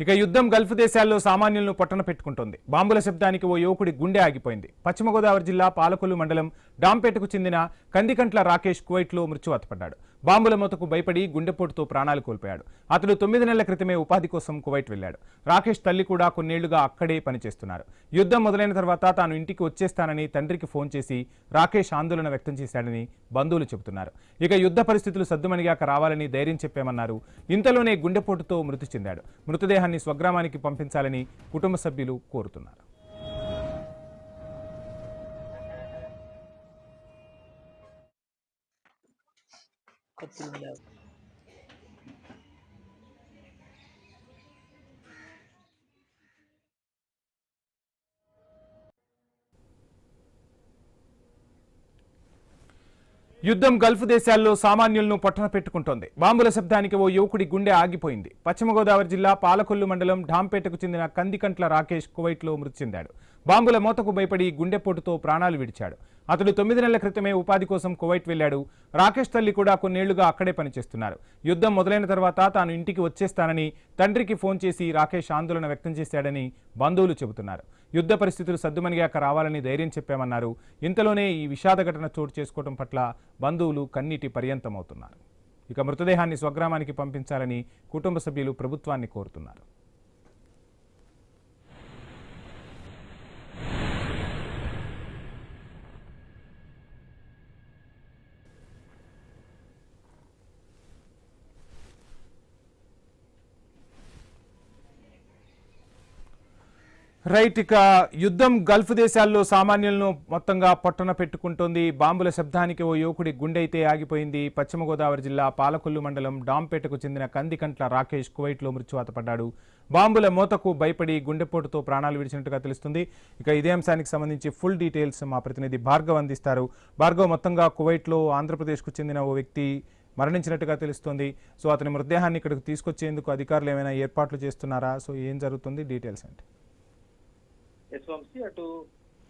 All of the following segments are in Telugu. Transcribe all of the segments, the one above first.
ఇక యుద్ధం గల్ఫ్ దేశాల్లో సామాన్యులను పొట్టన పెట్టుకుంటోంది. బాంబుల శబ్దానికి ఓ యువకుడి గుండె ఆగిపోయింది. పశ్చిమ గోదావరి జిల్లా పాలకొల్లు మండలం డాంపేటకు చెందిన కందికంట్ల రాకేష్ కువైట్లో మృత్యువాత బాంబుల మూతకు భయపడి గుండెపోటుతో ప్రాణాలు కోల్పోయాడు. అతడు 9 నెలల క్రితమే ఉపాధి కోసం కువైట్ వెళ్లాడు. రాకేష్ తల్లి కూడా కొన్నేళ్లుగా అక్కడే పనిచేస్తున్నారు. యుద్ధం మొదలైన తర్వాత తాను ఇంటికి వచ్చేస్తానని తండ్రికి ఫోన్ చేసి రాకేష్ ఆందోళన వ్యక్తం చేశాడని బంధువులు చెబుతున్నారు. ఇక యుద్ధ పరిస్థితులు సద్దుమణిగాక రావాలని ధైర్యం చెప్పామన్నారు. ఇంతలోనే గుండెపోటుతో మృతి చెందాడు. మృతదేహాన్ని స్వగ్రామానికి పంపించాలని కుటుంబ సభ్యులు కోరుతున్నారు. యుద్ధం గల్ఫ్ దేశాల్లో సామాన్యులను పొట్టన పెట్టుకుంటోంది. బాంబుల శబ్దానికి ఓ యువకుడి గుండె ఆగిపోయింది. పశ్చిమ గోదావరి జిల్లా పాలకొల్లు మండలం డాంపేటకు చెందిన కందికంట్ల రాకేష్ కువైట్లో మృతి చెందాడు. బాంబుల మోతకు భయపడి గుండెపోటుతో ప్రాణాలు విడిచాడు. అతడు 9 నెలల క్రితమే ఉపాధి కోసం కువైట్ వెళ్లాడు. రాకేష్ తల్లి కూడా కొన్నేళ్లుగా అక్కడే పనిచేస్తున్నారు. యుద్ధం మొదలైన తర్వాత తాను ఇంటికి వచ్చేస్తానని తండ్రికి ఫోన్ చేసి రాకేష్ ఆందోళన వ్యక్తం చేశాడని బంధువులు చెబుతున్నారు. యుద్ధ పరిస్థితులు సద్దుమణిగాక రావాలని ధైర్యం చెప్పామన్నారు. ఇంతలోనే ఈ విషాద ఘటన చోటు చేసుకోవడం పట్ల బంధువులు కన్నీటి పర్యంతమవుతున్నారు. ఇక మృతదేహాన్ని స్వగ్రామానికి పంపించాలని కుటుంబ సభ్యులు ప్రభుత్వాన్ని కోరుతున్నారు. రైట్, ఇక యుద్ధం గల్ఫ్ దేశాల్లో సామాన్యులను మొత్తంగా పొట్టన పెట్టుకుంటోంది. బాంబుల శబ్దానికి ఓ యువకుడి గుండె అయితే ఆగిపోయింది. పశ్చిమ గోదావరి జిల్లా పాలకొల్లు మండలం డాంపేటకు చెందిన కందికంట్ల రాకేష్ కువైట్లో మృత్యువాత పడ్డాడు. బాంబుల మోతకు భయపడి గుండెపోటుతో ప్రాణాలు విడిచినట్టుగా తెలుస్తుంది. ఇక ఇదే అంశానికి సంబంధించి ఫుల్ డీటెయిల్స్ మా ప్రతినిధి భార్గవ్ అందిస్తారు. భార్గవ్, మొత్తంగా కువైట్లో ఆంధ్రప్రదేశ్కు చెందిన ఓ వ్యక్తి మరణించినట్టుగా తెలుస్తుంది. సో అతని మృతదేహాన్ని ఇక్కడికి తీసుకొచ్చేందుకు అధికారులు ఏమైనా ఏర్పాట్లు చేస్తున్నారా? సో ఏం జరుగుతుంది, డీటెయిల్స్ ఏంటి? యశ్వంశి, అటు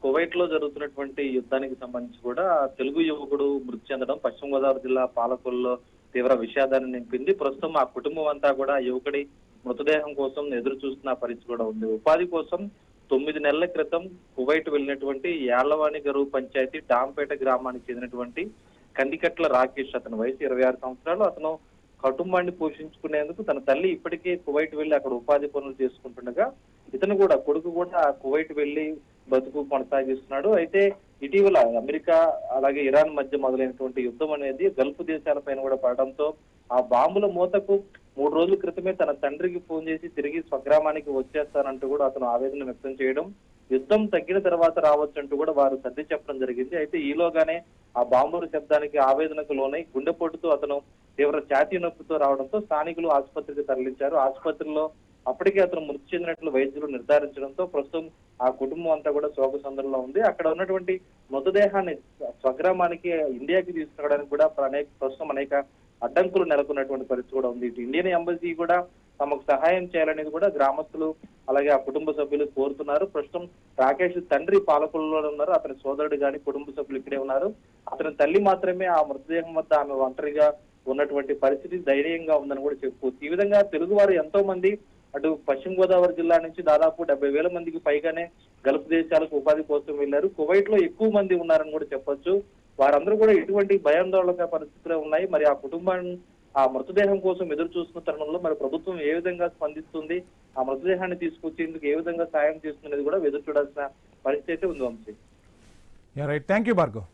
కువైట్ లో జరుగుతున్నటువంటి యుద్ధానికి సంబంధించి కూడా తెలుగు యువకుడు మృతి చెందడం పశ్చిమ గోదావరి జిల్లా పాలకొల్లో తీవ్ర విషాదాన్ని నింపింది. ప్రస్తుతం ఆ కుటుంబం అంతా కూడా యువకుడి మృతదేహం కోసం ఎదురు చూస్తున్న పరిస్థితి కూడా ఉంది. ఉపాధి కోసం 9 నెలల క్రితం కువైట్ వెళ్ళినటువంటి యాళ్లవాణి గరువు పంచాయతీ డాంపేట గ్రామానికి చెందినటువంటి కందికట్ల రాకేష్, అతని వయసు 26 సంవత్సరాలు. అతను కుటుంబాన్ని పోషించుకునేందుకు తన తల్లి ఇప్పటికే కువైట్ వెళ్లి అక్కడ ఉపాధి పనులు చేసుకుంటుండగా ఇతను కూడా కొడుకు కూడా కువైట్ వెళ్లి బతుకు కొనసాగిస్తున్నాడు. అయితే ఇటీవల అమెరికా అలాగే ఇరాన్ మధ్య మొదలైనటువంటి యుద్ధం అనేది గల్ఫ్ దేశాలపైన కూడా పడడంతో ఆ బాంబుల మూతకు 3 రోజుల క్రితమే తన తండ్రికి ఫోన్ చేసి తిరిగి స్వగ్రామానికి వచ్చేస్తానంటూ కూడా అతను ఆవేదన వ్యక్తం చేయడం, యుద్ధం తగ్గిన తర్వాత రావచ్చంటూ కూడా వారు సర్ది చెప్పడం జరిగింది. అయితే ఈలోగానే ఆ బాంబుల శబ్దానికి ఆవేదనకు లోనై గుండెపోటుతో అతను తీవ్ర ఛాతీ నొప్పితో రావడంతో స్థానికులు ఆసుపత్రికి తరలించారు. ఆసుపత్రిలో అప్పటికే అతను మృతి చెందినట్లు వైద్యులు నిర్ధారించడంతో ప్రస్తుతం ఆ కుటుంబం అంతా కూడా శోక సందర్భంలో ఉంది. అక్కడ ఉన్నటువంటి మృతదేహాన్ని స్వగ్రామానికి ఇండియాకి తీసుకురావడానికి కూడా ప్రస్తుతం అనేక అడ్డంకులు నెలకొన్నటువంటి పరిస్థితి కూడా ఉంది. ఇటు ఇండియన్ ఎంబసీ కూడా తమకు సహాయం చేయాలనేది కూడా గ్రామస్తులు అలాగే ఆ కుటుంబ సభ్యులు కోరుతున్నారు. ప్రస్తుతం రాకేష్ తండ్రి పాలకొల్లులో ఉన్నారు. అతని సోదరుడు గాని కుటుంబ సభ్యులు ఇక్కడే ఉన్నారు. అతని తల్లి మాత్రమే ఆ మృతదేహం వద్ద ఆమె ఒంటరిగా ఉన్నటువంటి పరిస్థితి ధైర్యంగా ఉందని కూడా చెప్పుకోవచ్చు. ఈ విధంగా తెలుగు వారు ఎంతో మంది అటు పశ్చిమ గోదావరి జిల్లా నుంచి దాదాపు 70,000 మందికి పైగానే గల్ఫ్ దేశాలకు ఉపాధి కోసం వెళ్లారు. కువైట్ లో ఎక్కువ మంది ఉన్నారని కూడా చెప్పొచ్చు. వారందరూ కూడా ఎటువంటి భయాందోళన పరిస్థితుల్లో ఉన్నాయి. మరి ఆ కుటుంబాన్ని ఆ మృతదేహం కోసం ఎదురు చూస్తున్న తరుణంలో మరి ప్రభుత్వం ఏ విధంగా స్పందిస్తుంది, ఆ మృతదేహాన్ని తీసుకొచ్చేందుకు ఏ విధంగా సాయం చేస్తున్నది కూడా ఎదురు చూడాల్సిన పరిస్థితి అయితే ఉంది Vamshi. Right, thank you Bhargav.